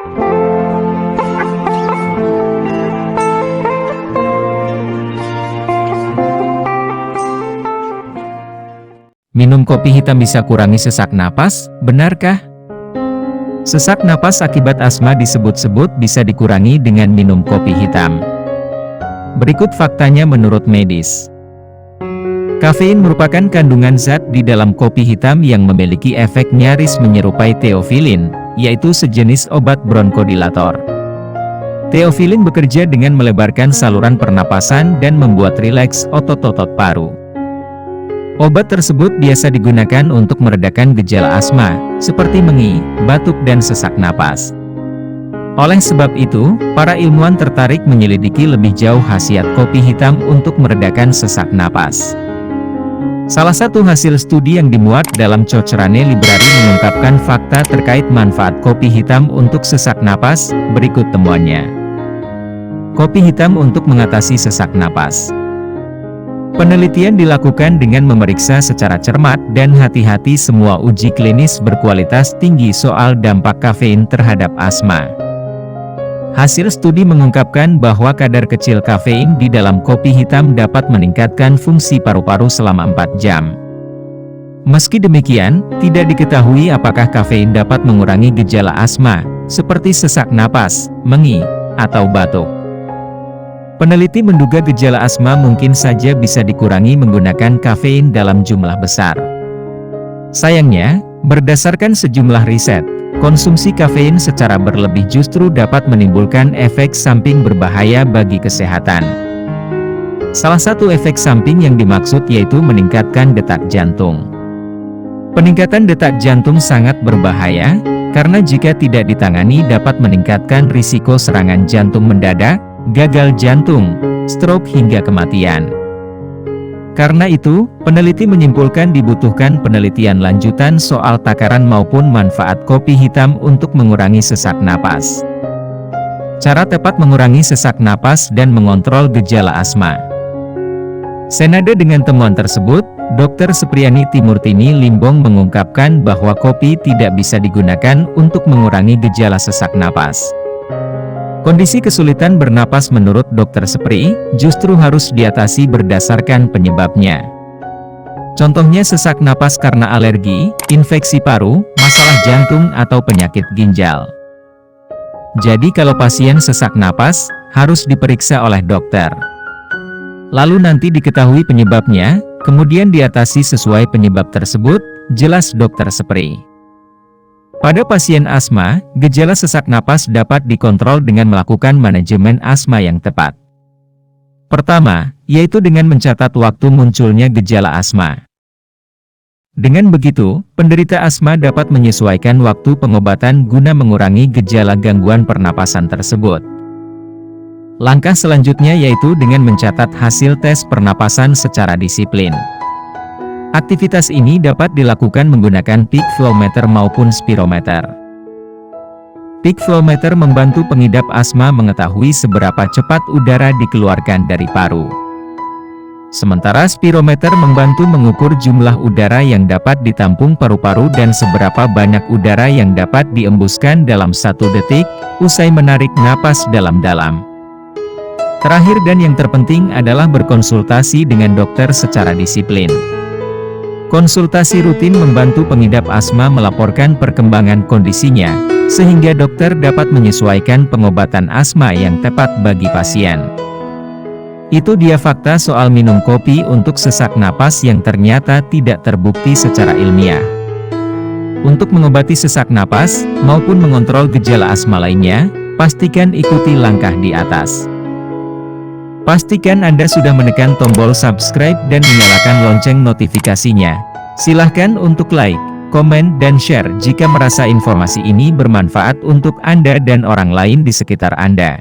Minum kopi hitam bisa kurangi sesak napas, benarkah? Sesak napas akibat asma disebut-sebut bisa dikurangi dengan minum kopi hitam. Berikut faktanya menurut medis. Kafein merupakan kandungan zat di dalam kopi hitam yang memiliki efek nyaris menyerupai teofilin, yaitu sejenis obat bronkodilator. Teofilin bekerja dengan melebarkan saluran pernapasan dan membuat rileks otot-otot paru. Obat tersebut biasa digunakan untuk meredakan gejala asma, seperti mengi, batuk dan sesak napas. Oleh sebab itu, para ilmuwan tertarik menyelidiki lebih jauh khasiat kopi hitam untuk meredakan sesak napas. Salah satu hasil studi yang dimuat dalam Cochrane Library mengungkapkan fakta terkait manfaat kopi hitam untuk sesak napas, berikut temuannya. Kopi hitam untuk mengatasi sesak napas. Penelitian dilakukan dengan memeriksa secara cermat dan hati-hati semua uji klinis berkualitas tinggi soal dampak kafein terhadap asma. Hasil studi mengungkapkan bahwa kadar kecil kafein di dalam kopi hitam dapat meningkatkan fungsi paru-paru selama 4 jam. Meski demikian, tidak diketahui apakah kafein dapat mengurangi gejala asma, seperti sesak napas, mengi, atau batuk. Peneliti menduga gejala asma mungkin saja bisa dikurangi menggunakan kafein dalam jumlah besar. Sayangnya, berdasarkan sejumlah riset, konsumsi kafein secara berlebih justru dapat menimbulkan efek samping berbahaya bagi kesehatan. Salah satu efek samping yang dimaksud yaitu meningkatkan detak jantung. Peningkatan detak jantung sangat berbahaya, karena jika tidak ditangani dapat meningkatkan risiko serangan jantung mendadak, gagal jantung, stroke hingga kematian. Karena itu, peneliti menyimpulkan dibutuhkan penelitian lanjutan soal takaran maupun manfaat kopi hitam untuk mengurangi sesak napas. Cara tepat mengurangi sesak napas dan mengontrol gejala asma. Senada dengan temuan tersebut, Dr. Supriyani Timurtini Limbong mengungkapkan bahwa kopi tidak bisa digunakan untuk mengurangi gejala sesak napas. Kondisi kesulitan bernapas menurut Dr. Supri, justru harus diatasi berdasarkan penyebabnya. Contohnya sesak napas karena alergi, infeksi paru, masalah jantung atau penyakit ginjal. Jadi kalau pasien sesak napas, harus diperiksa oleh dokter. Lalu nanti diketahui penyebabnya, kemudian diatasi sesuai penyebab tersebut, jelas Dr. Supri. Pada pasien asma, gejala sesak napas dapat dikontrol dengan melakukan manajemen asma yang tepat. Pertama, yaitu dengan mencatat waktu munculnya gejala asma. Dengan begitu, penderita asma dapat menyesuaikan waktu pengobatan guna mengurangi gejala gangguan pernapasan tersebut. Langkah selanjutnya yaitu dengan mencatat hasil tes pernapasan secara disiplin. Aktivitas ini dapat dilakukan menggunakan peak flow meter maupun spirometer. Peak flow meter membantu pengidap asma mengetahui seberapa cepat udara dikeluarkan dari paru. Sementara spirometer membantu mengukur jumlah udara yang dapat ditampung paru-paru dan seberapa banyak udara yang dapat diembuskan dalam 1 detik, usai menarik napas dalam-dalam. Terakhir dan yang terpenting adalah berkonsultasi dengan dokter secara disiplin. Konsultasi rutin membantu pengidap asma melaporkan perkembangan kondisinya, sehingga dokter dapat menyesuaikan pengobatan asma yang tepat bagi pasien. Itu dia fakta soal minum kopi untuk sesak napas yang ternyata tidak terbukti secara ilmiah. Untuk mengobati sesak napas, maupun mengontrol gejala asma lainnya, pastikan ikuti langkah di atas. Pastikan Anda sudah menekan tombol subscribe dan menyalakan lonceng notifikasinya. Silahkan untuk like, komen, dan share jika merasa informasi ini bermanfaat untuk Anda dan orang lain di sekitar Anda.